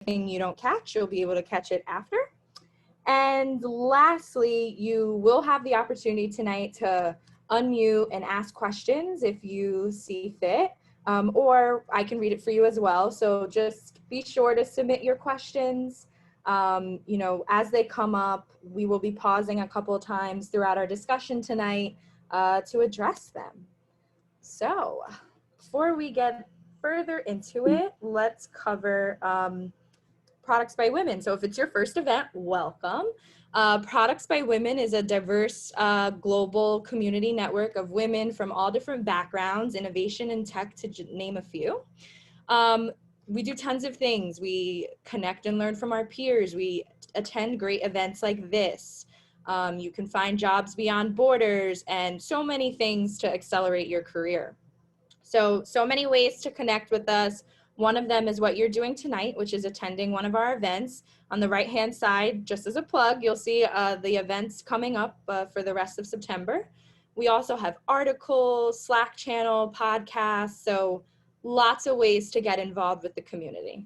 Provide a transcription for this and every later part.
anything you don't catch, you'll be able to catch it after. And lastly, you will have the opportunity tonight to unmute and ask questions if you see fit, or I can read it for you as well. So just be sure to submit your questions. As they come up, we will be pausing a couple of times throughout our discussion tonight to address them. So before we get further into it, let's cover Products by Women. So if it's your first event, welcome. Products by Women is a diverse global community network of women from all different backgrounds, innovation and tech, to name a few. We do tons of things. We connect and learn from our peers. We attend great events like this. You can find jobs beyond borders and so many things to accelerate your career. So many ways to connect with us. One of them is what you're doing tonight, which is attending one of our events. On the right-hand side, just as a plug, you'll see the events coming up for the rest of September. We also have articles, Slack channel, podcasts, so lots of ways to get involved with the community.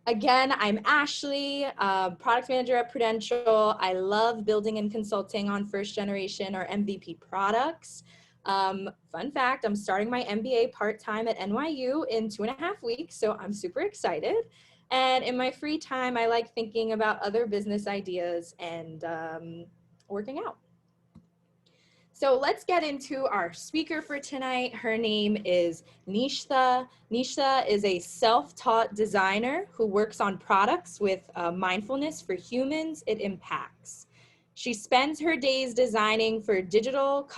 Again, I'm Ashley, product manager at Prudential. I love building and consulting on first generation or MVP products. Fun fact, I'm starting my MBA part-time at NYU in 2.5 weeks, so I'm super excited. And in my free time, I like thinking about other business ideas and working out. So let's get into our speaker for tonight. Her name is Nishtha. Nisha is a self-taught designer who works on products with mindfulness for humans it impacts. She spends her days designing for digital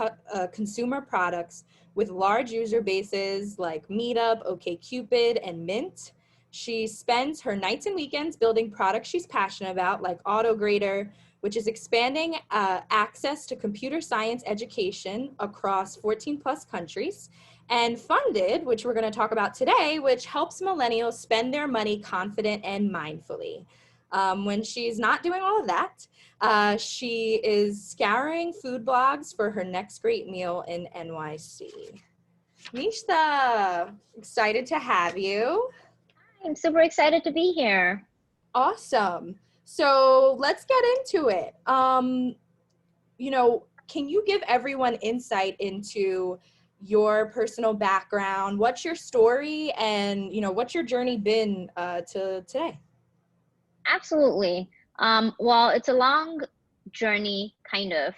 consumer products with large user bases like Meetup, OkCupid, and Mint. She spends her nights and weekends building products she's passionate about, like AutoGrader, which is expanding access to computer science education across 14 plus countries, and Funded, which we're going to talk about today, which helps millennials spend their money confident and mindfully. When she's not doing all of that, she is scouring food blogs for her next great meal in NYC. Nishtha, excited to have you. I'm super excited to be here. Awesome. So let's get into it. Can you give everyone insight into your personal background? What's your story, and what's your journey been to today? Absolutely. Well, it's a long journey, kind of.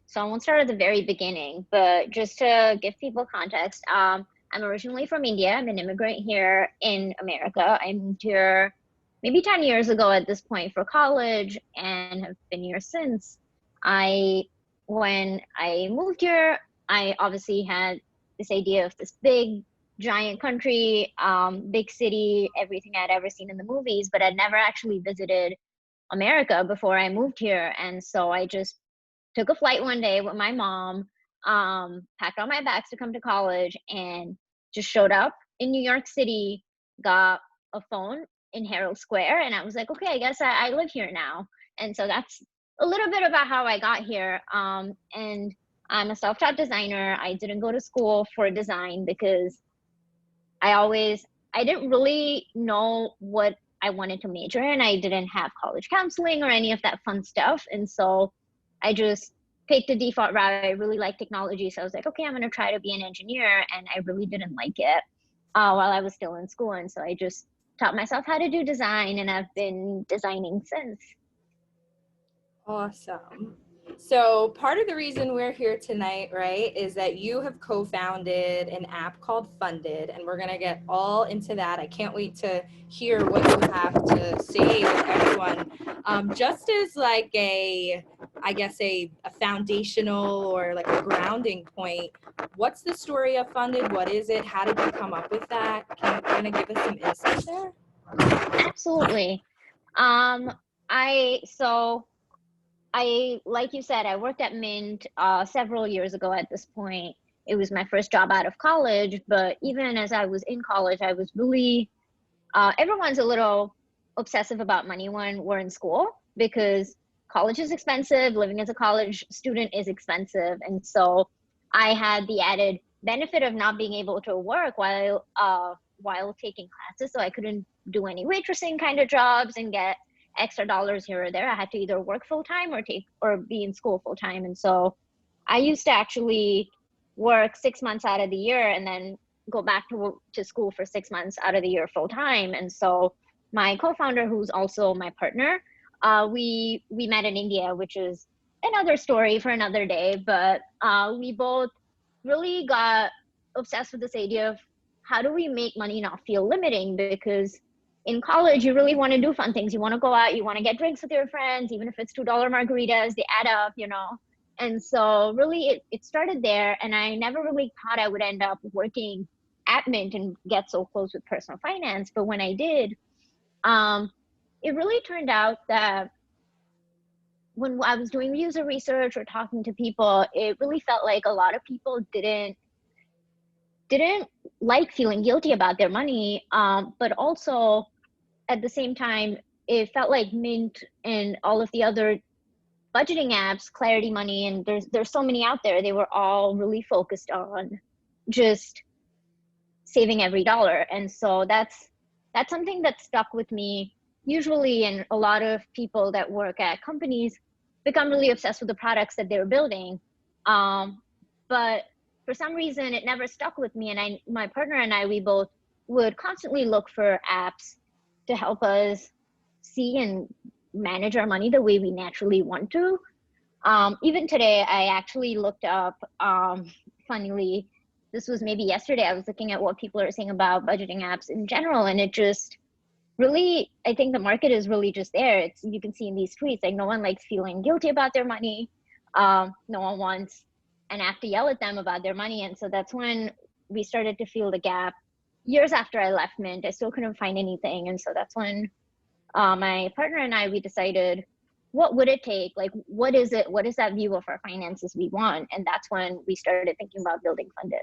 So I won't start at the very beginning, but just to give people context, I'm originally from India. I'm an immigrant here in America. I moved here maybe 10 years ago at this point for college and have been here since. When I moved here, I obviously had this idea of this big, giant country, big city, everything I'd ever seen in the movies, but I'd never actually visited America before I moved here. And so I just took a flight one day with my mom, packed all my bags to come to college, and just showed up in New York City, got a phone in Herald Square, and I was like, okay, I guess I live here now. And so that's a little bit about how I got here. And I'm a self-taught designer. I didn't go to school for design because I didn't really know what I wanted to major in. I didn't have college counseling or any of that fun stuff. And so I just picked the default route. I really like technology. So I was like, okay, I'm going to try to be an engineer. And I really didn't like it while I was still in school. And so I just taught myself how to do design, and I've been designing since. Awesome. So part of the reason we're here tonight, right, is that you have co-founded an app called Funded, and we're going to get all into that. I can't wait to hear what you have to say with everyone. Just as like a foundational or like a grounding point, what's the story of Funded? What is it? How did you come up with that? Can you kind of give us some insight there? Absolutely. Like you said, I worked at Mint several years ago at this point. It was my first job out of college, but even as I was in college, I was really, everyone's a little obsessive about money when we're in school because college is expensive, living as a college student is expensive. And so I had the added benefit of not being able to work while taking classes, so I couldn't do any waitressing kind of jobs and get extra dollars here or there. I had to either work full time or be in school full time. And so I used to actually work 6 months out of the year and then go back to school for 6 months out of the year full time. And so my co-founder, who's also my partner, we met in India, which is another story for another day. But we both really got obsessed with this idea of how do we make money not feel limiting? Because in college, you really want to do fun things. You want to go out, you want to get drinks with your friends, even if it's $2 margaritas, they add up, you know. And so really it started there, and I never really thought I would end up working at Mint and get so close with personal finance. But when I did, it really turned out that when I was doing user research or talking to people, it really felt like a lot of people didn't like feeling guilty about their money, but also at the same time, it felt like Mint and all of the other budgeting apps, Clarity Money, and there's so many out there, they were all really focused on just saving every dollar. And so that's something that stuck with me usually. And a lot of people that work at companies become really obsessed with the products that they're building. But for some reason, it never stuck with me. And my partner and I, we both would constantly look for apps to help us see and manage our money the way we naturally want to. Even today, I actually looked up, funnily, this was maybe yesterday, I was looking at what people are saying about budgeting apps in general, and it just really, I think the market is really just there. You can see in these tweets, like no one likes feeling guilty about their money. No one wants an app to yell at them about their money. And so that's when we started to feel the gap. Years after I left Mint, I still couldn't find anything. And so that's when my partner and I, we decided, what would it take? Like, what is it? What is that view of our finances we want? And that's when we started thinking about building Funded.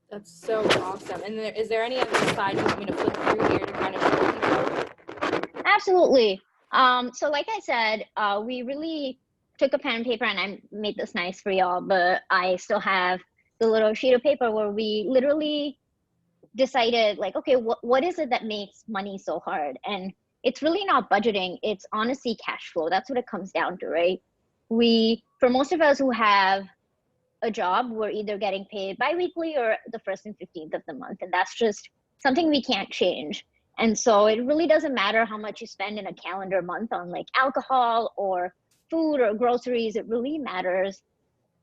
That's so awesome. And is there any other slide you want me to flip through here to kind of show people? Absolutely. So like I said, we really took a pen and paper, and I made this nice for y'all, but I still have the little sheet of paper where we literally decided, like, okay, what is it that makes money so hard? And it's really not budgeting. It's honestly cash flow. That's what it comes down to, right? For most of us who have a job, we're either getting paid biweekly or the 1st and 15th of the month. And that's just something we can't change. And so it really doesn't matter how much you spend in a calendar month on like alcohol or food or groceries. It really matters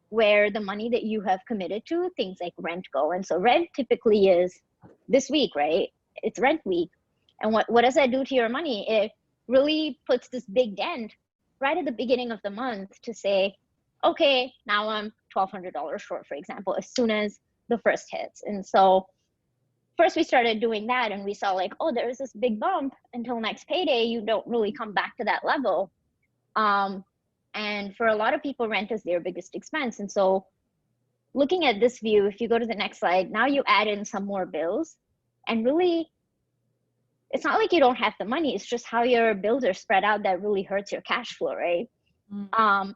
where the money that you have committed to, things like rent, go. And so rent typically is this week, right? It's rent week. And what does that do to your money? It really puts this big dent right at the beginning of the month to say, okay, now I'm $1,200 short, for example, as soon as the first hits. And so first we started doing that, and we saw like, oh, there's this big bump until next payday. You don't really come back to that level. And for a lot of people, rent is their biggest expense. And so looking at this view, if you go to the next slide, now you add in some more bills, and really, it's not like you don't have the money. It's just how your bills are spread out that really hurts your cash flow, right?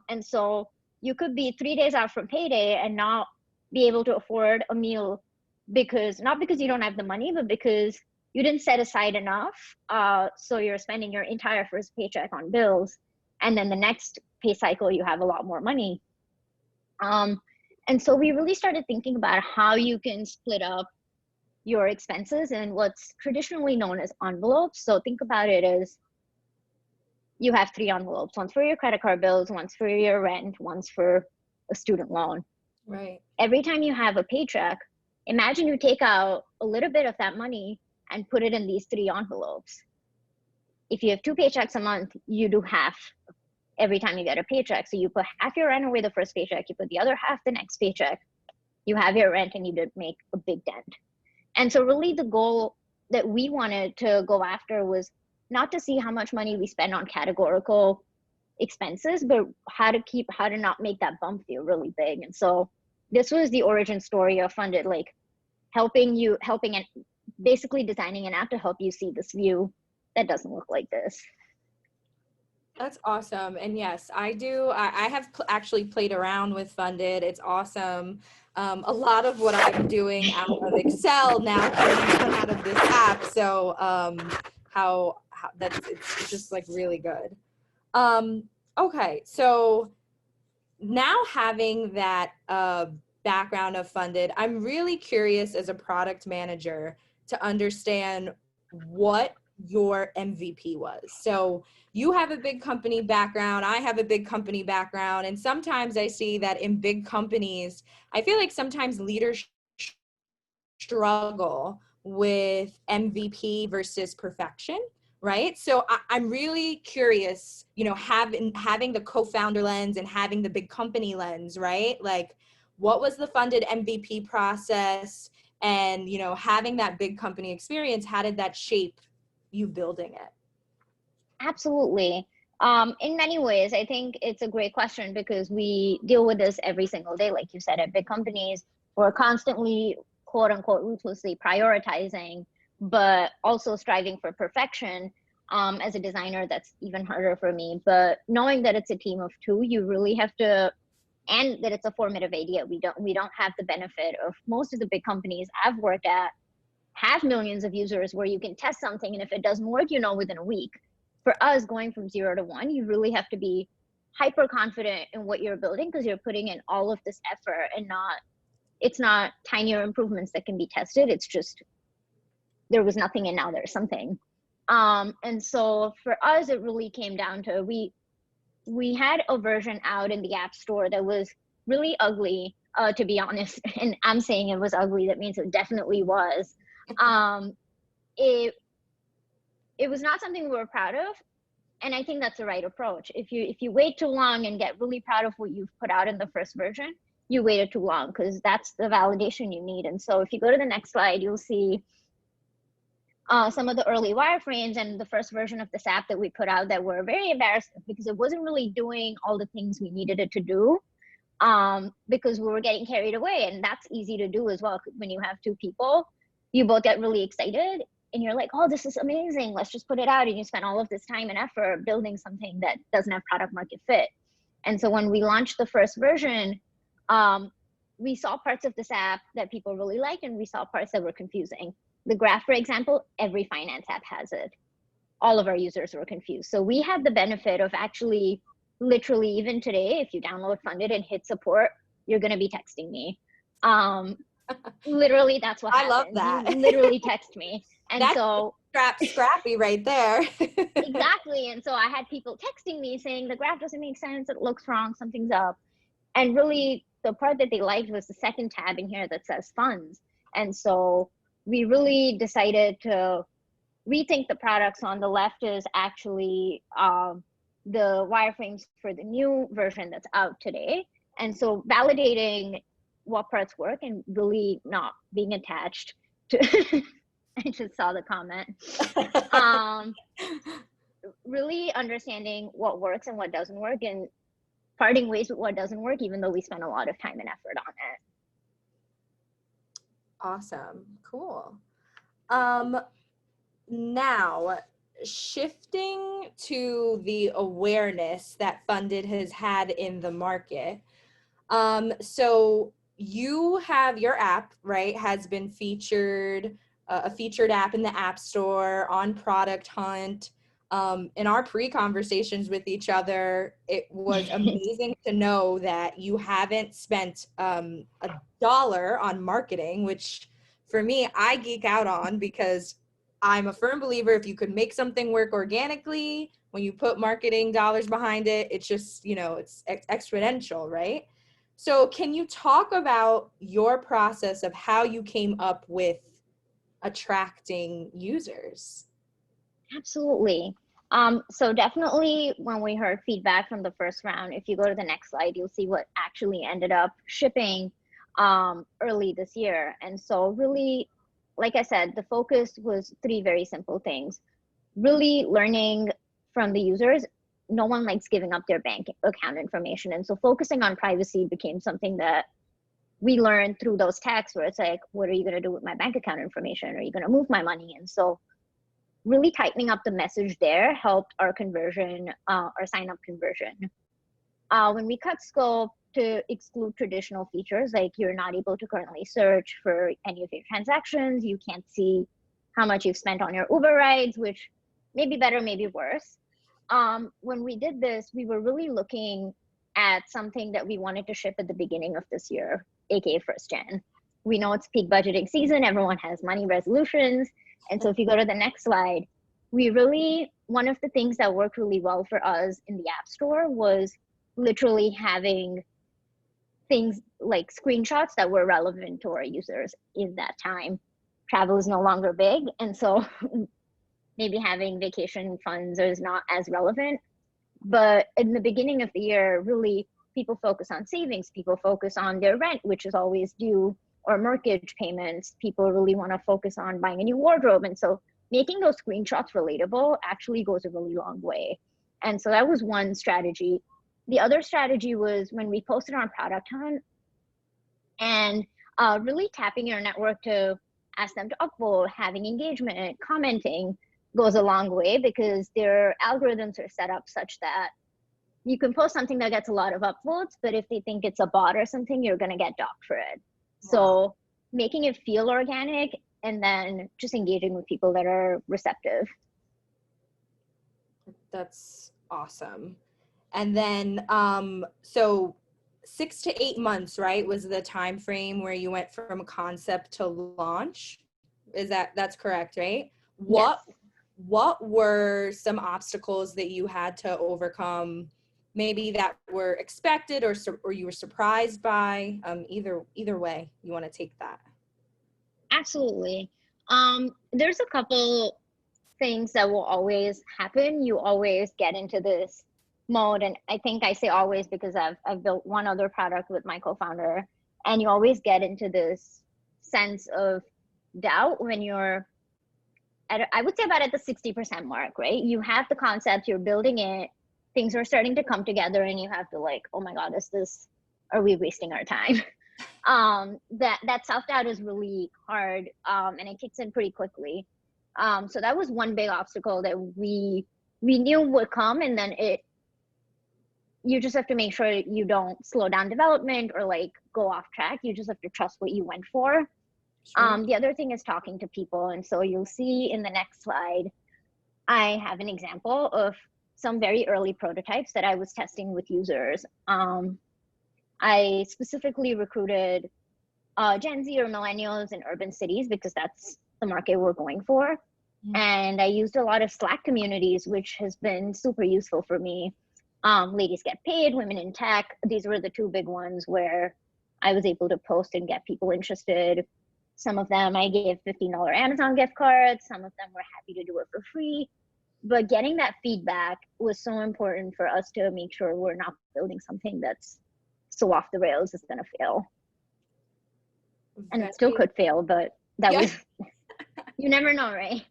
And so you could be 3 days out from payday and not be able to afford a meal not because you don't have the money, but because you didn't set aside enough. So you're spending your entire first paycheck on bills. And then the next pay cycle, you have a lot more money. And so we really started thinking about how you can split up your expenses in what's traditionally known as envelopes. So think about it as you have 3 envelopes, one's for your credit card bills, one's for your rent, one's for a student loan. Right. Every time you have a paycheck, imagine you take out a little bit of that money and put it in these 3 envelopes. If you have 2 paychecks a month, you do half every time you get a paycheck. So you put half your rent away the first paycheck, you put the other half the next paycheck, you have your rent, and you did make a big dent. And so really the goal that we wanted to go after was not to see how much money we spend on categorical expenses, but how to not make that bump feel really big. And so this was the origin story of Funded, like helping and basically designing an app to help you see this view that doesn't look like this. That's awesome. And yes, I do. I have actually played around with Funded. It's awesome. A lot of what I'm doing out of Excel now can be done out of this app. So how that's it's just like really good. Okay, so now having that background of Funded, I'm really curious as a product manager to understand what your MVP was. So you have a big company background, I have a big company background, and sometimes I see that in big companies, I feel like sometimes leaders struggle with MVP versus perfection, right? So I'm really curious, you know, having the co-founder lens and having the big company lens, right? Like, what was the Funded MVP process? And, you know, having that big company experience, how did that shape you building it? Absolutely. In many ways, I think it's a great question because we deal with this every single day. Like you said, at big companies, we're constantly, quote unquote, ruthlessly prioritizing, but also striving for perfection. As a designer, that's even harder for me. But knowing that it's a team of two, you really have to, and that it's a formative idea. We don't have the benefit of most of the big companies I've worked at have millions of users where you can test something, and if it doesn't work, you know, within a week. For us, going from 0 to 1, you really have to be hyper confident in what you're building because you're putting in all of this effort, and it's not tinier improvements that can be tested. It's just there was nothing and now there's something. And so for us, it really came down to we had a version out in the app store that was really ugly, to be honest. And I'm saying it was ugly, that means it definitely was. um, it it was not something we were proud of, and I think that's the right approach. If you wait too long and get really proud of what you've put out in the first version, you waited too long because that's the validation you need. And so if you go to the next slide, you'll see some of the early wireframes and the first version of this app that we put out that were very embarrassing because it wasn't really doing all the things we needed it to do, because we were getting carried away. And that's easy to do as well. When you have two people, you both get really excited and you're like, oh, this is amazing, let's just put it out. And you spend all of this time and effort building something that doesn't have product market fit. And so when we launched the first version, we saw parts of this app that people really liked, and we saw parts that were confusing. The graph, for example, every finance app has it. All of our users were confused. So we had the benefit of actually, literally, even today, if you download Funded and hit support, you're going to be texting me. Literally, that's what happens. I love that. You literally text me. And That's so scrappy right there. exactly. And so I had people texting me saying the graph doesn't make sense, it looks wrong, something's up. And really, the part that they liked was the second tab in here that says funds. And so we really decided to rethink the products. On the left is actually the wireframes for the new version that's out today. And so validating what parts work and really not being attached to I just saw the comment. Really understanding what works and what doesn't work, and parting ways with what doesn't work, even though we spend a lot of time and effort on it. Awesome. Cool. Now, shifting to the awareness that Funded has had in the market. So you have your app, right, has been featured, a featured app in the App Store, on Product Hunt. In our pre-conversations with each other, it was amazing to know that you haven't spent $1 on marketing, which for me, I geek out on because I'm a firm believer if you could make something work organically, when you put marketing dollars behind it, it's just, you know, it's exponential, right? So can you talk about your process of how you came up with attracting users? Absolutely. So definitely when we heard feedback from the first round, if you go to the next slide, you'll see what actually ended up shipping early this year. And so really, like I said, the focus was 3 very simple things. Really learning from the users. No one likes giving up their bank account information. And so focusing on privacy became something that we learned through those texts where it's like, what are you going to do with my bank account information? Are you going to move my money? And so really tightening up the message there helped our conversion, our sign up conversion. When we cut scope to exclude traditional features, like you're not able to currently search for any of your transactions, you can't see how much you've spent on your Uber rides, which may be better, maybe worse. When we did this, we were really looking at something that we wanted to ship at the beginning of this year, aka first gen. We know it's peak budgeting season, everyone has money resolutions. And so if you go to the next slide, one of the things that worked really well for us in the App Store was literally having things like screenshots that were relevant to our users in that time. Travel is no longer big, and so maybe having vacation funds is not as relevant. But in the beginning of the year, really, people focus on savings, people focus on their rent, which is always due, or mortgage payments. People really want to focus on buying a new wardrobe. And so making those screenshots relatable actually goes a really long way. And so that was one strategy. The other strategy was when we posted on Product Hunt and really tapping your network to ask them to upvote, having engagement, commenting goes a long way, because their algorithms are set up such that you can post something that gets a lot of upvotes, but if they think it's a bot or something, you're going to get docked for it. Wow. So making it feel organic and then just engaging with people that are receptive. That's awesome. And then, so 6 to 8 months, right, was the time frame where you went from concept to launch. That's correct, right? Yes. What were some obstacles that you had to overcome, maybe that were expected or you were surprised by? Either way, you want to take that. Absolutely. There's a couple things that will always happen. You always get into this mode, and I think I say always because I've built one other product with my co-founder, and you always get into this sense of doubt when you're I would say about at the 60% mark, right? You have the concept, you're building it, things are starting to come together, and you have to like, oh my God, are we wasting our time? That self-doubt is really hard, and it kicks in pretty quickly. So that was one big obstacle that we knew would come, and then you just have to make sure you don't slow down development or like go off track. You just have to trust what you went for. Sure. The other thing is talking to people. And so you'll see in the next slide, I have an example of some very early prototypes that I was testing with users. I specifically recruited Gen Z or millennials in urban cities because that's the market we're going for. Mm-hmm. And I used a lot of Slack communities, which has been super useful for me. Ladies Get Paid, Women in Tech. These were the two big ones where I was able to post and get people interested. Some of them I gave $15 Amazon gift cards. Some of them were happy to do it for free. But getting that feedback was so important for us to make sure we're not building something that's so off the rails it's going to fail. And it still could fail, but that was, you never know, right?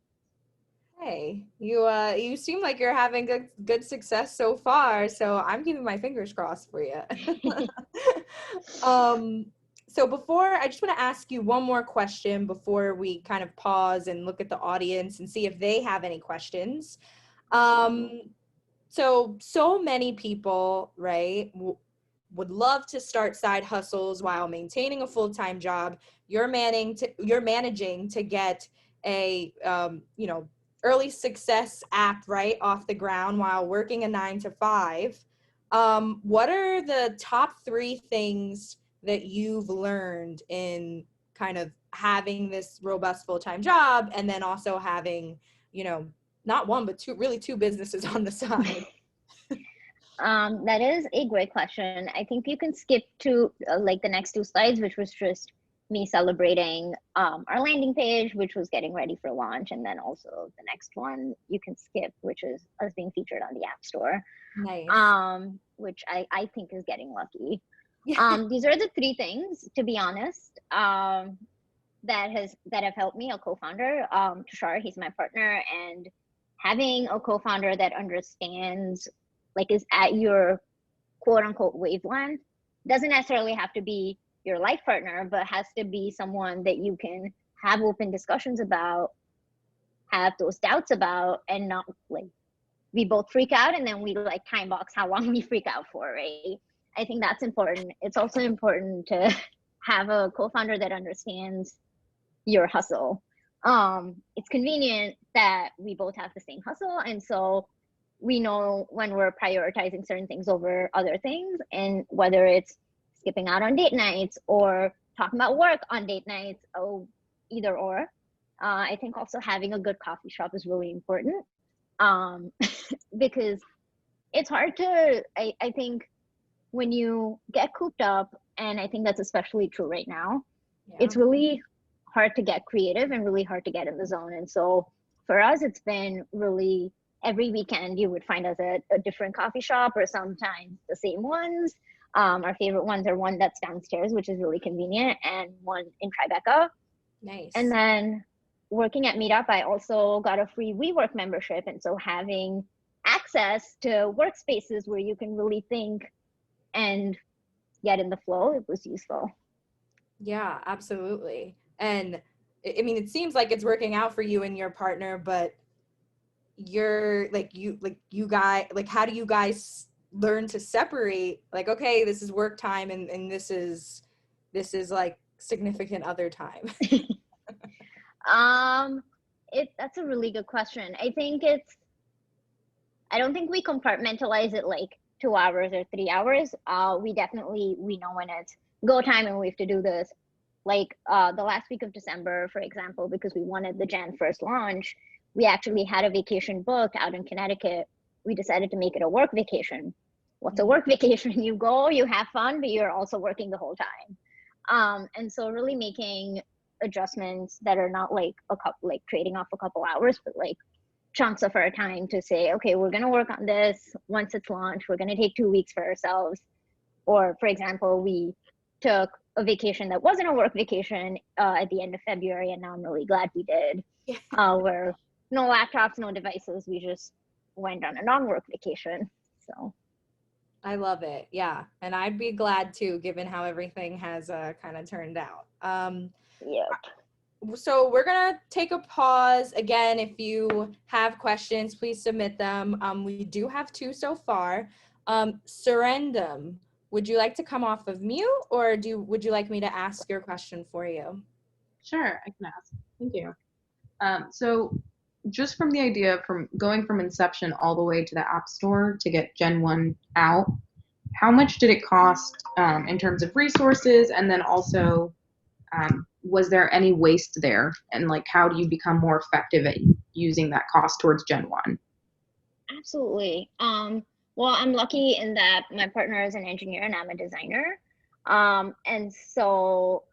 Hey, you seem like you're having good success so far, so I'm keeping my fingers crossed for you. So I just want to ask you one more question before we kind of pause and look at the audience and see if they have any questions. So many people, right, would love to start side hustles while maintaining a full-time job. You're managing to get a, early success app right off the ground while working a 9-to-5. What are the top 3 things that you've learned in kind of having this robust full-time job and then also having, not one, but two businesses on the side? That is a great question. I think you can skip to like the next 2 slides, which was just me celebrating our landing page, which was getting ready for launch. And then also the next one you can skip, which is us being featured on the App Store. Nice. Which I think is getting lucky. Yeah. These are the 3 things, to be honest, that have helped me. A co-founder, Tushar, he's my partner, and having a co-founder that understands, like, is at your quote unquote wavelength, doesn't necessarily have to be your life partner, but has to be someone that you can have open discussions about have those doubts about, and not like we both freak out and then we like time box how long we freak out for, right? I think that's important. It's also important to have a co-founder that understands your hustle. It's convenient that we both have the same hustle, and so we know when we're prioritizing certain things over other things, and whether it's skipping out on date nights or talking about work on date nights, oh, either or. I think also having a good coffee shop is really important, because it's hard to, I think when you get cooped up, and I think that's especially true right now, it's really hard to get creative and really hard to get in the zone. And so for us, it's been really every weekend you would find us at a different coffee shop, or sometimes the same ones. Our favorite ones are one that's downstairs, which is really convenient, and one in Tribeca. Nice. And then working at Meetup, I also got a free WeWork membership. And so having access to workspaces where you can really think and get in the flow, it was useful. Yeah, absolutely. And I mean, it seems like it's working out for you and your partner, but you're you guys, like, how do you guys learn to separate, like, okay, this is work time and this is like significant other time? That's a really good question. I don't think we compartmentalize it like 2 hours or 3 hours. We know when it's go time and we have to do this. Like the last week of December, for example, because we wanted the Jan 1st launch, we actually had a vacation booked out in Connecticut. We decided to make it a work vacation. What's a work vacation? You go, you have fun, but you're also working the whole time. And so really making adjustments that are not like trading off a couple hours, but like chunks of our time to say, okay, we're going to work on this. Once it's launched, we're going to take 2 weeks for ourselves. Or for example, we took a vacation that wasn't a work vacation at the end of February, and now I'm really glad we did. Where no laptops, no devices, we just went on a non-work vacation. So I love it. Yeah. And I'd be glad too, given how everything has kind of turned out. Yep. So we're going to take a pause. Again, if you have questions, please submit them. We do have 2 so far. Surrendum, would you like to come off of mute, or would you like me to ask your question for you? Sure, I can ask. Thank you. So just from the idea from going from inception all the way to the App Store to get Gen 1 out, how much did it cost in terms of resources? And then also, was there any waste there? And like, how do you become more effective at using that cost towards Gen 1? Absolutely. Well, I'm lucky in that my partner is an engineer and I'm a designer. And so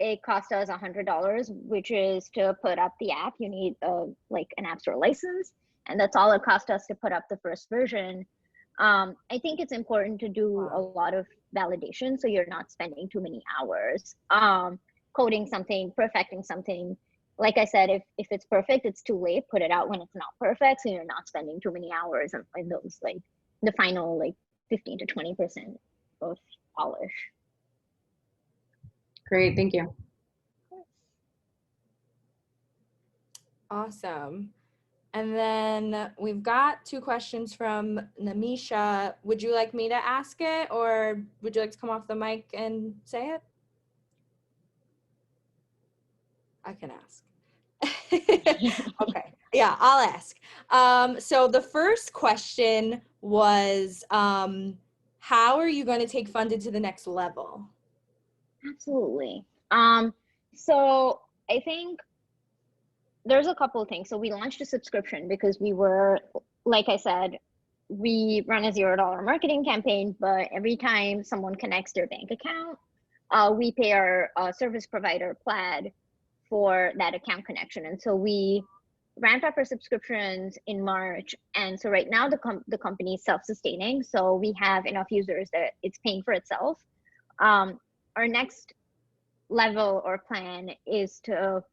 it cost us $100, which is to put up the app. You need like an App Store license, and that's all it cost us to put up the first version. I think it's important to do a lot of validation so you're not spending too many hours coding something, perfecting something. Like I said, if it's perfect, it's too late. Put it out when it's not perfect, so you're not spending too many hours in those like the final like 15 to 20% of polish. Great, thank you. Awesome. And then we've got 2 questions from Namisha. Would you like me to ask it, or would you like to come off the mic and say it? I can ask. Okay. Yeah, I'll ask. So the first question was, how are you going to take Funded to the next level? Absolutely. So I think there's a couple of things. So we launched a subscription because we were, like I said, we run a $0 marketing campaign, but every time someone connects their bank account, we pay our service provider Plaid for that account connection. And so we ramped up our subscriptions in March. And so right now the company is self-sustaining. So we have enough users that it's paying for itself. Our next level or plan is to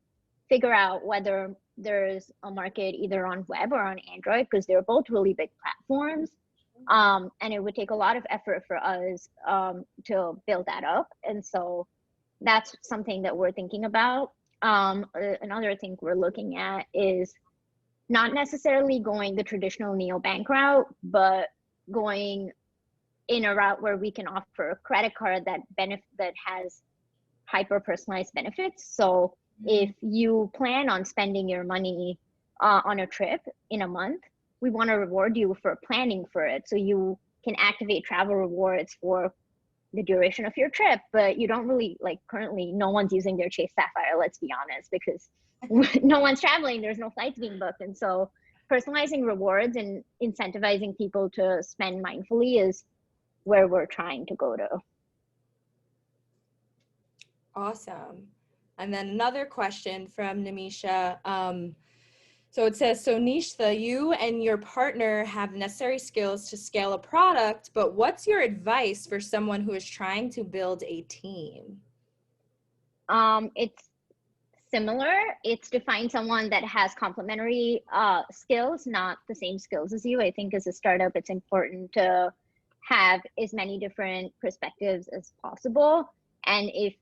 figure out whether there's a market either on web or on Android, because they're both really big platforms. And it would take a lot of effort for us to build that up. And so that's something that we're thinking about. Another thing we're looking at is not necessarily going the traditional neobank route, but going in a route where we can offer a credit card that has hyper personalized benefits. So if you plan on spending your money on a trip in a month, we want to reward you for planning for it. So you can activate travel rewards for the duration of your trip, but you don't really, like, currently no one's using their Chase Sapphire, let's be honest, because no one's traveling, there's no flights being booked. And so personalizing rewards and incentivizing people to spend mindfully is where we're trying to go to. Awesome. And then another question from Namisha. So it says, so Nishtha, you and your partner have necessary skills to scale a product, but what's your advice for someone who is trying to build a team? It's similar. It's to find someone that has complementary skills, not the same skills as you. I think as a startup, it's important to have as many different perspectives as possible. And if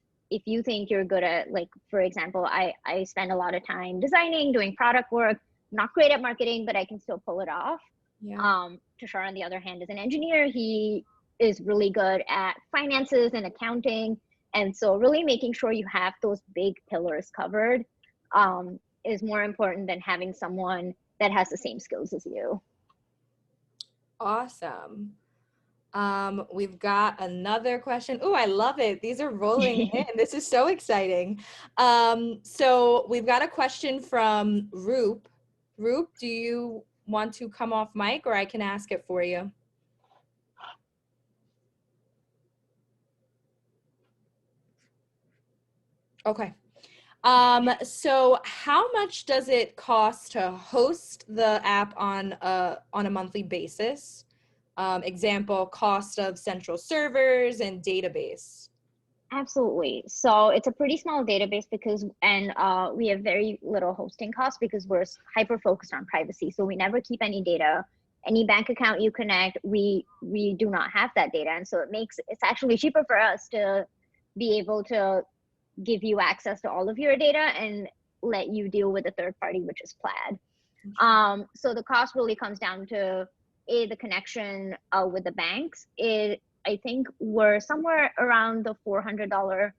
you think you're good at, like, for example, I spend a lot of time designing, doing product work, not great at marketing, but I can still pull it off. Yeah. Tushar, on the other hand, is an engineer. He is really good at finances and accounting. And so really making sure you have those big pillars covered is more important than having someone that has the same skills as you. Awesome. We've got another question. Oh, I love it. These are rolling in. This is so exciting. So we've got a question from Roop. Roop, do you want to come off mic, or I can ask it for you? Okay. So how much does it cost to host the app on a monthly basis? Example, cost of central servers and database. Absolutely. So it's a pretty small database because, and we have very little hosting costs because we're hyper focused on privacy. So we never keep any data. Any bank account you connect, we do not have that data. And so it's actually cheaper for us to be able to give you access to all of your data and let you deal with a third party, which is Plaid. So the cost really comes down to the connection with the banks. I think we're somewhere around the $400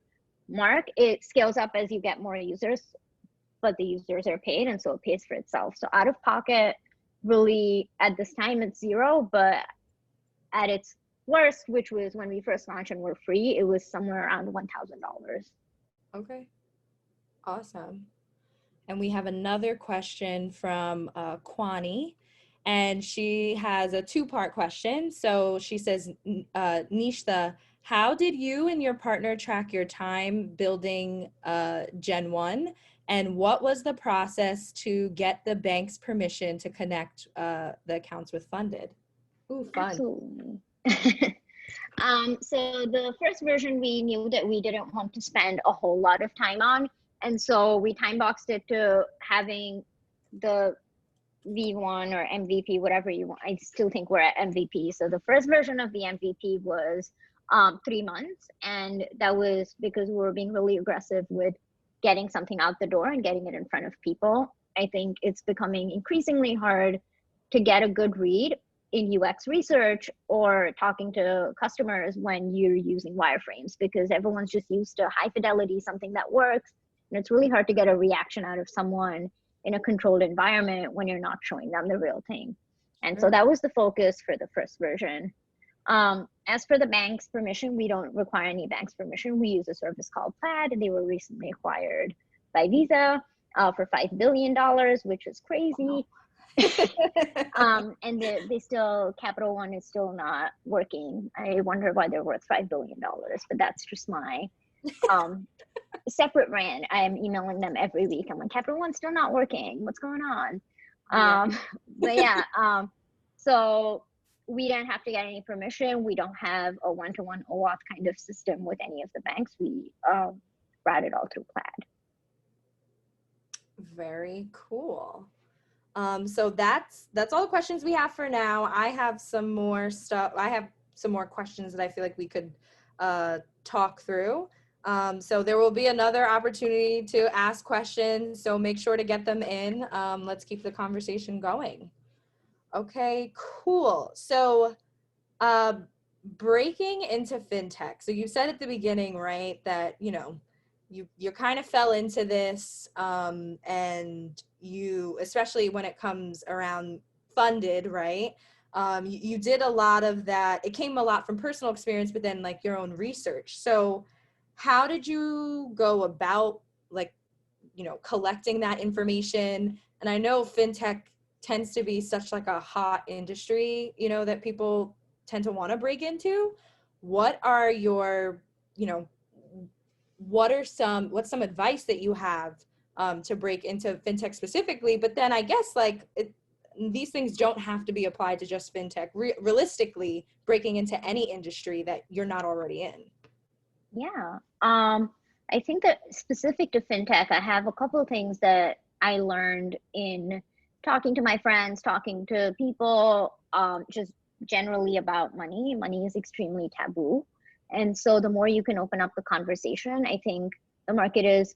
mark. It scales up as you get more users, but the users are paid, and so it pays for itself. So out of pocket, really at this time it's zero, but at its worst, which was when we first launched and were free, it was somewhere around $1,000. Okay, awesome. And we have another question from Kwani, and she has a two-part question. So she says, Nishtha, how did you and your partner track your time building Gen 1? And what was the process to get the bank's permission to connect the accounts with Funded? Ooh, fun. Absolutely. So the first version, we knew that we didn't want to spend a whole lot of time on. And so we time boxed it to having the V1 or MVP, whatever you want. I still think we're at MVP. So the first version of the MVP was 3 months. And that was because we were being really aggressive with getting something out the door and getting it in front of people. I think it's becoming increasingly hard to get a good read in UX research or talking to customers when you're using wireframes, because everyone's just used to high fidelity, something that works. And it's really hard to get a reaction out of someone in a controlled environment when you're not showing them the real thing. And so that was the focus for the first version. As for the bank's permission, we don't require any bank's permission. We use a service called Plaid, and they were recently acquired by Visa for $5 billion, which is crazy. And they still, Capital One is still not working. I wonder why they're worth $5 billion, but that's just my separate rant. I am emailing them every week. I'm like, Capital One's still not working. What's going on? But yeah, so we didn't have to get any permission. We don't have a one-to-one OAuth kind of system with any of the banks. We route it all through Plaid. Very cool. So that's all the questions we have for now. I have some more stuff. I have some more questions that I feel like we could talk through. So there will be another opportunity to ask questions. So make sure to get them in. Let's keep the conversation going. Okay, cool. So breaking into fintech. So you said at the beginning, right, that, you kind of fell into this, and you, especially when it comes around funded, right? You did a lot of that. It came a lot from personal experience, but then like your own research. So how did you go about, like, collecting that information? And I know fintech tends to be such like a hot industry, that people tend to want to break into. What are your, what's some advice that you have to break into fintech specifically? But then I guess these things don't have to be applied to just fintech. Realistically, breaking into any industry that you're not already in. Yeah. I think that specific to fintech, I have a couple of things that I learned in talking to my friends, talking to people, just generally about money. Money is extremely taboo. And so the more you can open up the conversation, I think the market is,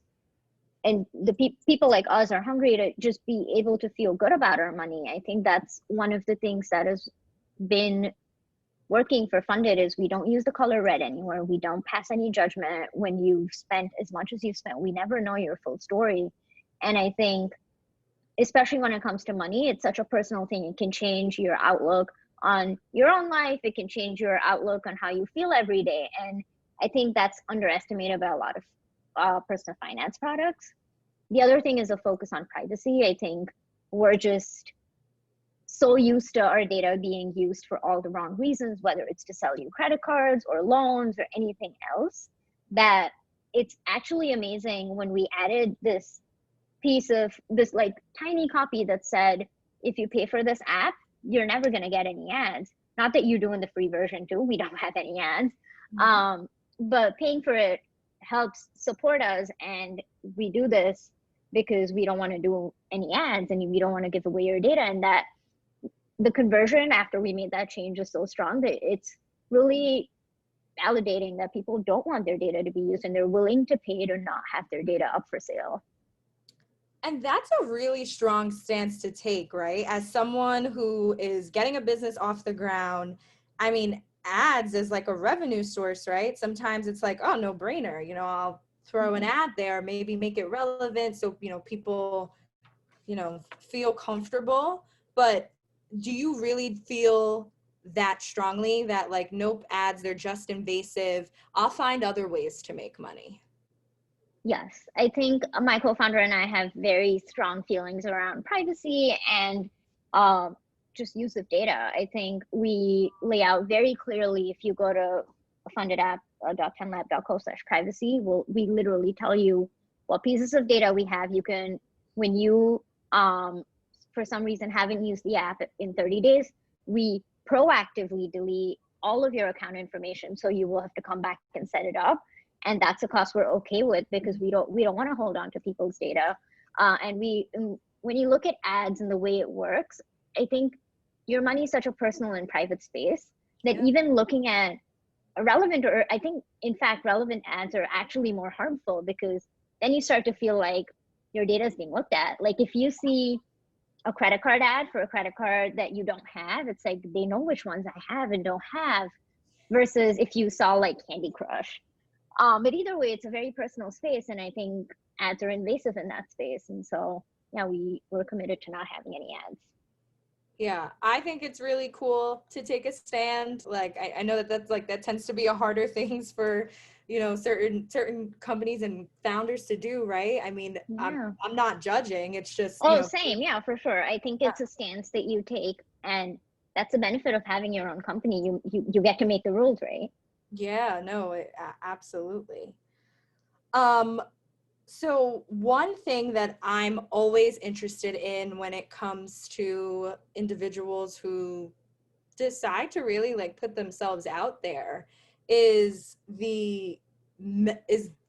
and the people like us are hungry to just be able to feel good about our money. I think that's one of the things that has been working for funded is we don't use the color red anymore. We don't pass any judgment when you've spent as much as you've spent. We never know your full story. And I think, especially when it comes to money, it's such a personal thing. It can change your outlook on your own life. It can change your outlook on how you feel every day. And I think that's underestimated by a lot of personal finance products. The other thing is a focus on privacy. I think we're just so used to our data being used for all the wrong reasons, whether it's to sell you credit cards or loans or anything else, that it's actually amazing when we added this piece of this like tiny copy that said, if you pay for this app, you're never going to get any ads. Not that you do in the free version too. We don't have any ads. Mm-hmm. But paying for it helps support us. And we do this because we don't want to do any ads and we don't want to give away your data. And that the conversion after we made that change is so strong that it's really validating that people don't want their data to be used and they're willing to pay to not have their data up for sale. And that's a really strong stance to take, right? As someone who is getting a business off the ground, I mean, ads is like a revenue source, right? Sometimes it's like, oh, no brainer, I'll throw an ad there, maybe make it relevant so, people, feel comfortable. But do you really feel that strongly that like, nope, ads, they're just invasive, I'll find other ways to make money? Yes, I think my co-founder and I have very strong feelings around privacy and just use of data. I think we lay out very clearly, if you go to a funded app, .10lab.co/privacy, we literally tell you what pieces of data we have. You can, when you, for some reason, haven't used the app in 30 days, we proactively delete all of your account information. So you will have to come back and set it up. And that's a cost we're okay with because we don't want to hold on to people's data. And when you look at ads and the way it works, I think your money is such a personal and private space that even looking at relevant, or I think in fact relevant ads are actually more harmful because then you start to feel like your data is being looked at. Like if you see a credit card ad for a credit card that you don't have, it's like they know which ones I have and don't have, versus if you saw like Candy Crush. But either way, it's a very personal space, and I think ads are invasive in that space. And so, yeah, we're committed to not having any ads. Yeah, I think it's really cool to take a stand. Like, I know that tends to be a harder things for, certain companies and founders to do, right? I mean, yeah. I'm not judging. It's just, same. Yeah, for sure. I think it's a stance that you take, and that's the benefit of having your own company. You get to make the rules, right? Yeah, no, absolutely. So one thing that I'm always interested in when it comes to individuals who decide to really like put themselves out there is the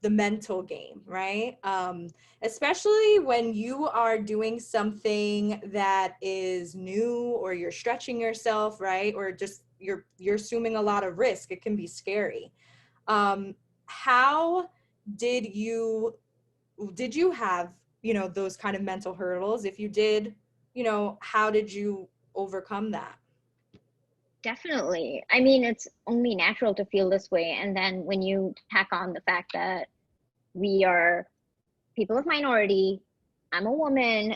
mental game, right? Especially when you are doing something that is new or you're stretching yourself, right? Or just you're assuming a lot of risk. It can be scary. How did you have, those kind of mental hurdles? If you did, how did you overcome that? Definitely. I mean, it's only natural to feel this way. And then when you tack on the fact that we are people of minority, I'm a woman,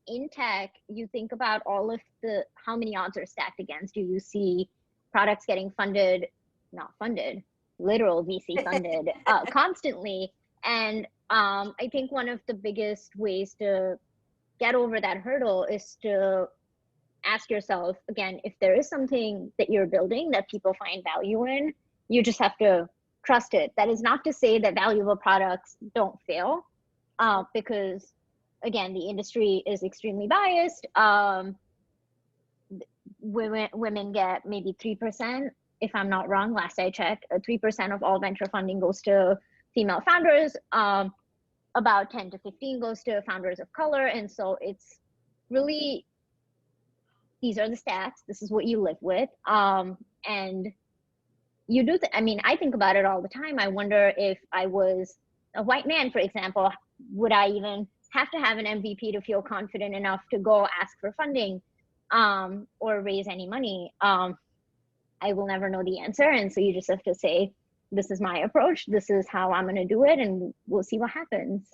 in tech, you think about all of how many odds are stacked against you. You see products getting funded, not funded, literal VC funded, constantly. And I think one of the biggest ways to get over that hurdle is to ask yourself, again, if there is something that you're building that people find value in, you just have to trust it. That is not to say that valuable products don't fail, because again, the industry is extremely biased. Women get maybe 3%, if I'm not wrong. Last I checked, 3% of all venture funding goes to female founders. About 10 to 15 goes to founders of color. And so it's really, these are the stats. This is what you live with. And you do, I mean, I think about it all the time. I wonder if I was a white man, for example, would I even have to have an MVP to feel confident enough to go ask for funding, or raise any money? I will never know the answer. And so you just have to say, this is my approach. This is how I'm going to do it. And we'll see what happens.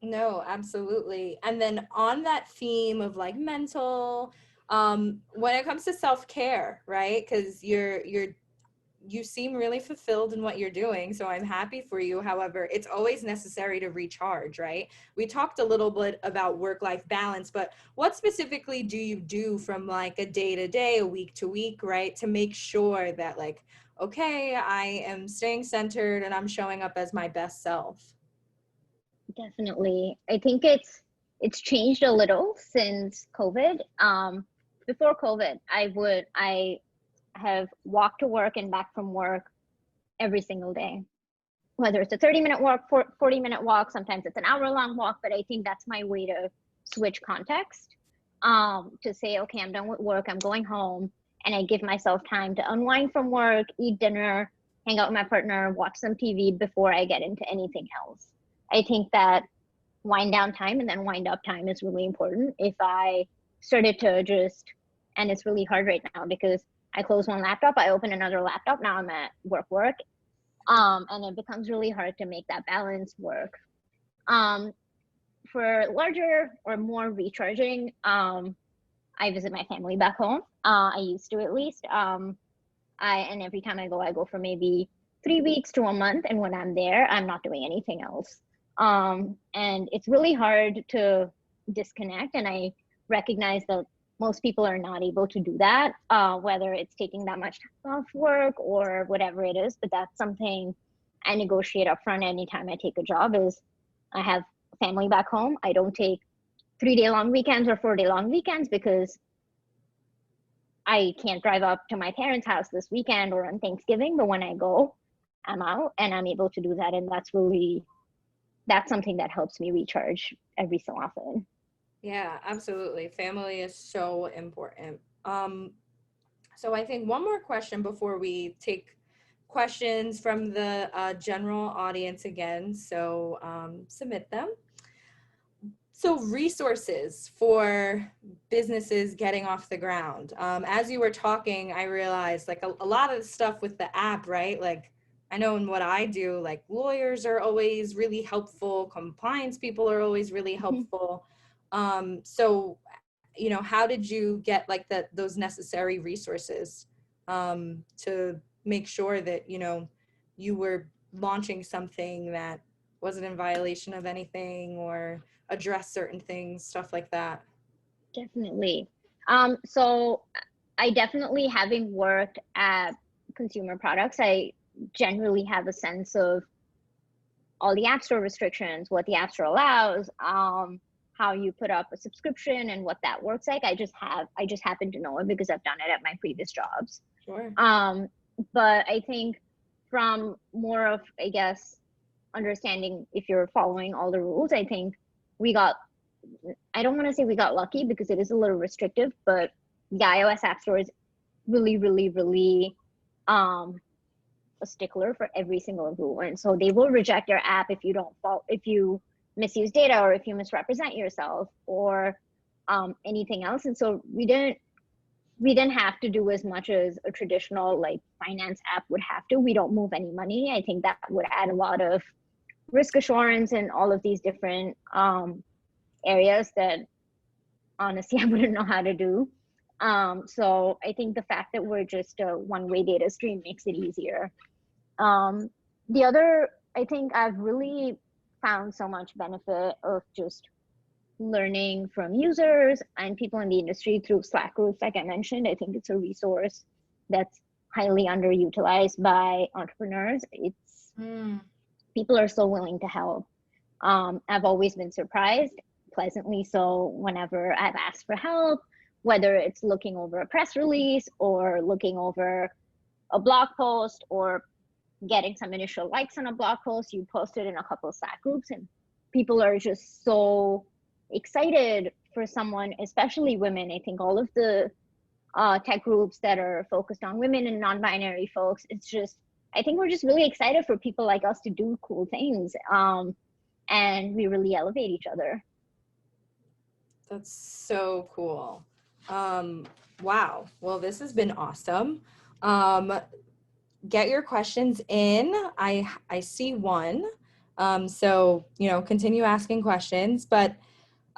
No, absolutely. And then on that theme of like mental, when it comes to self-care, right? Because you seem really fulfilled in what you're doing, so I'm happy for you. However, it's always necessary to recharge, right? We talked a little bit about work-life balance, but what specifically do you do from like a day-to-day, a week-to-week, right, to make sure that like, okay, I am staying centered and I'm showing up as my best self? Definitely. I think it's changed a little since COVID. Before COVID, I have walked to work and back from work every single day. Whether it's a 30-minute walk, 40-minute walk, sometimes it's an hour-long walk, but I think that's my way to switch context, to say, okay, I'm done with work, I'm going home, and I give myself time to unwind from work, eat dinner, hang out with my partner, watch some TV before I get into anything else. I think that wind down time and then wind up time is really important. If I started to just, and it's really hard right now because I close one laptop, I open another laptop, now I'm at work, and it becomes really hard to make that balance work. For larger or more recharging, I visit my family back home. I used to, at least. And every time I go for maybe 3 weeks to a month, and when I'm there, I'm not doing anything else. And it's really hard to disconnect, and I recognize that most people are not able to do that, whether it's taking that much time off work or whatever it is. But that's something I negotiate up front anytime I take a job, is I have family back home. I don't take 3-day-long weekends or 4-day-long weekends because I can't drive up to my parents' house this weekend or on Thanksgiving. But when I go, I'm out and I'm able to do that. And that's something that helps me recharge every so often. Yeah, absolutely. Family is so important. So I think one more question before we take questions from the general audience again. So submit them. So resources for businesses getting off the ground. As you were talking, I realized like a lot of the stuff with the app, right? Like I know in what I do, like lawyers are always really helpful. Compliance people are always really helpful. So, how did you get like those necessary resources to make sure that, you were launching something that wasn't in violation of anything or address certain things, stuff like that? Definitely. So I definitely, having worked at consumer products, I generally have a sense of all the App Store restrictions, what the App Store allows, how you put up a subscription and what that works like. I just happen to know it because I've done it at my previous jobs. Sure. But I think from more of, I guess, understanding if you're following all the rules, I think I don't want to say we got lucky because it is a little restrictive, but the iOS App Store is really, really, really a stickler for every single rule. And so they will reject your app if you don't follow, if you misuse data or if you misrepresent yourself or anything else. And so we didn't have to do as much as a traditional like finance app would have to. We don't move any money. I think that would add a lot of risk assurance and all of these different areas that honestly I wouldn't know how to do. So I think the fact that we're just a one-way data stream makes it easier. The other, I think I've really found so much benefit of just learning from users and people in the industry through Slack groups. Like I mentioned, I think it's a resource that's highly underutilized by entrepreneurs. It's people are so willing to help. I've always been surprised, pleasantly so, whenever I've asked for help, whether it's looking over a press release or looking over a blog post or getting some initial likes on a blog post. You post it in a couple of Slack groups and people are just so excited for someone, especially women. I think all of the tech groups that are focused on women and non-binary folks, it's just, I think we're just really excited for people like us to do cool things. And we really elevate each other. That's so cool. Wow. Well, this has been awesome. Get your questions in. I see one. So, continue asking questions. But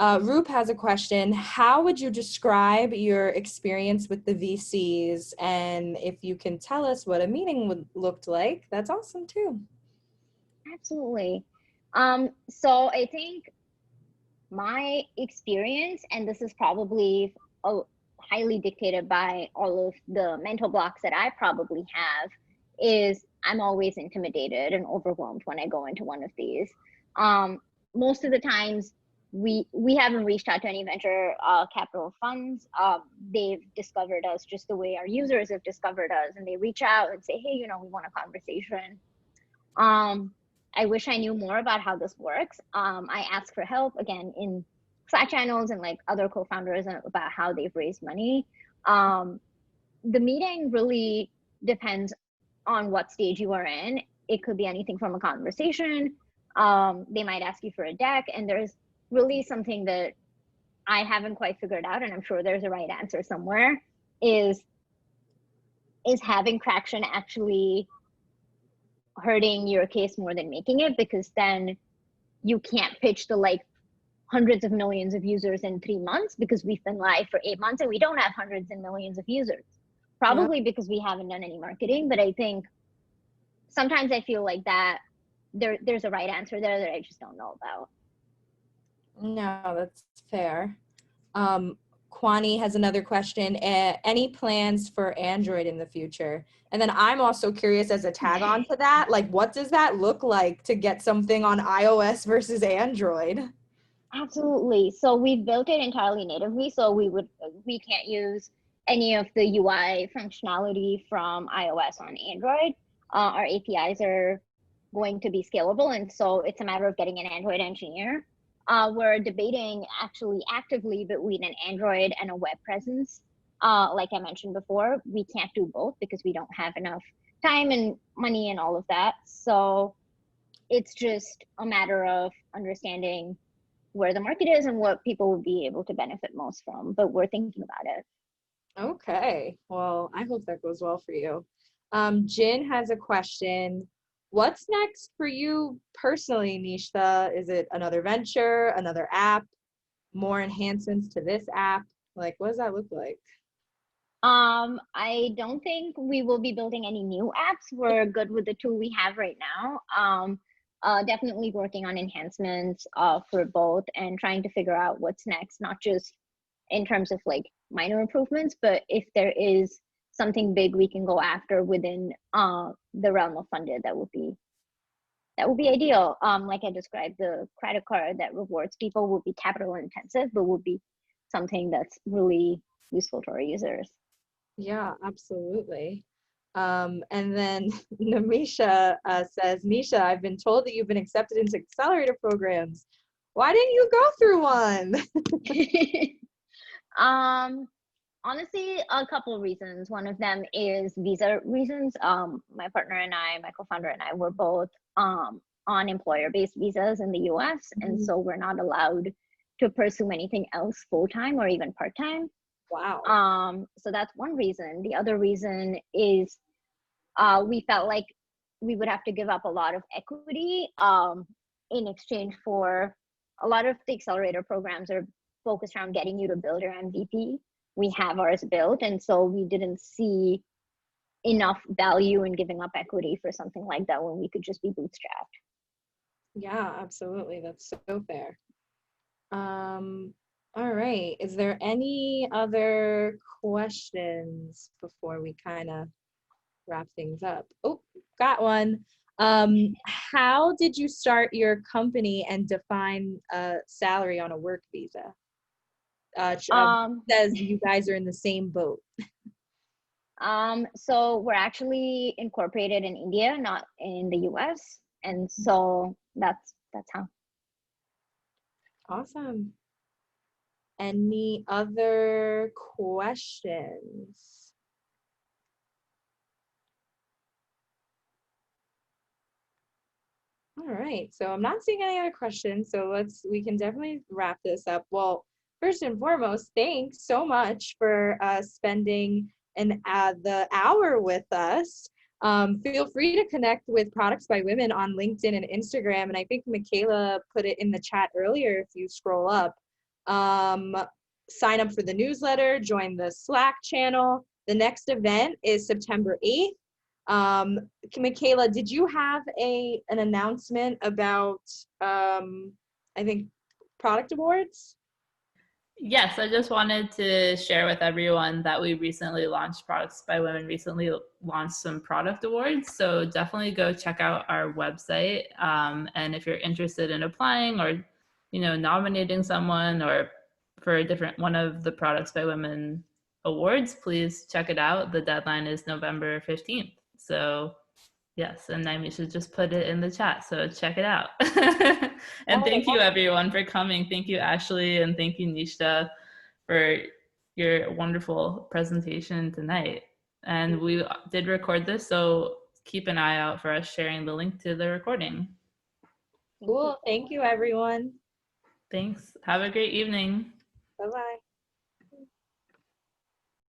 Roop has a question. How would you describe your experience with the VCs? And if you can tell us what a meeting looked like, that's awesome too. Absolutely. So I think my experience, and this is probably highly dictated by all of the mental blocks that I probably have, is I'm always intimidated and overwhelmed when I go into one of these. Most of the times we haven't reached out to any venture capital funds. They've discovered us just the way our users have discovered us, and they reach out and say, hey, we want a conversation. I wish I knew more about how this works. I ask for help again in Slack channels and like other co-founders about how they've raised money. The meeting really depends on what stage you are in. It could be anything from a conversation. They might ask you for a deck, and there's really something that I haven't quite figured out, and I'm sure there's a right answer somewhere, is having traction actually hurting your case more than making it? Because then you can't pitch to like hundreds of millions of users in 3 months, because we've been live for 8 months and we don't have hundreds and millions of users, probably because we haven't done any marketing. But I think sometimes I feel like that there's a right answer there that I just don't know about. No, that's fair. Kwani has another question. Any plans for Android in the future? And then I'm also curious, as a tag on to that, like, what does that look like to get something on iOS versus Android? Absolutely. So we've built it entirely natively. So we can't use any of the UI functionality from iOS on Android. Our APIs are going to be scalable. And so it's a matter of getting an Android engineer. We're debating actually actively between an Android and a web presence. Like I mentioned before, we can't do both because we don't have enough time and money and all of that. So it's just a matter of understanding where the market is and what people will be able to benefit most from. But we're thinking about it. Okay. Well, I hope that goes well for you. Jin has a question. What's next for you personally, Nishtha? Is it another venture, another app, more enhancements to this app? Like, what does that look like? I don't think we will be building any new apps. We're good with the tool we have right now. Definitely working on enhancements for both and trying to figure out what's next, not just in terms of like minor improvements, but if there is something big we can go after within the realm of funded, that would be ideal. Like I described, the credit card that rewards people will be capital intensive, but will be something that's really useful to our users. Yeah, absolutely. And then Namisha says, Nisha, I've been told that you've been accepted into accelerator programs. Why didn't you go through one? Honestly, a couple of reasons. One of them is visa reasons. My partner and I, my co-founder and I, were both on employer-based visas in the US, and so we're not allowed to pursue anything else full-time or even part-time. Wow. So that's one reason. The other reason is we felt like we would have to give up a lot of equity in exchange for a lot of the accelerator programs are focused around getting you to build your MVP. We have ours built, and so we didn't see enough value in giving up equity for something like that when we could just be bootstrapped. Yeah, absolutely. That's so fair. All right. Is there any other questions before we kind of wrap things up? Oh, got one. How did you start your company and define a salary on a work visa? Says you guys are in the same boat. So we're actually incorporated in India, not in the US, and so that's how. Awesome. Any other questions? All right, so I'm not seeing any other questions, so we can definitely wrap this up. Well, first and foremost, thanks so much for spending the hour with us. Feel free to connect with Products by Women on LinkedIn and Instagram, and I think Michaela put it in the chat earlier if you scroll up. Sign up for the newsletter, join the Slack channel. The next event is September 8th. Michaela, did you have an announcement about I think product awards? Yes, I just wanted to share with everyone that we recently launched Products by Women, recently launched some product awards. So definitely go check out our website. And if you're interested in applying or, nominating someone or for a different one of the Products by Women awards, please check it out. The deadline is November 15th. So yes, and then we should just put it in the chat. So check it out. And thank you everyone for coming. Thank you, Ashley, and thank you, Nishtha, for your wonderful presentation tonight. And we did record this, so keep an eye out for us sharing the link to the recording. Cool. Thank you, everyone. Thanks. Have a great evening. Bye-bye.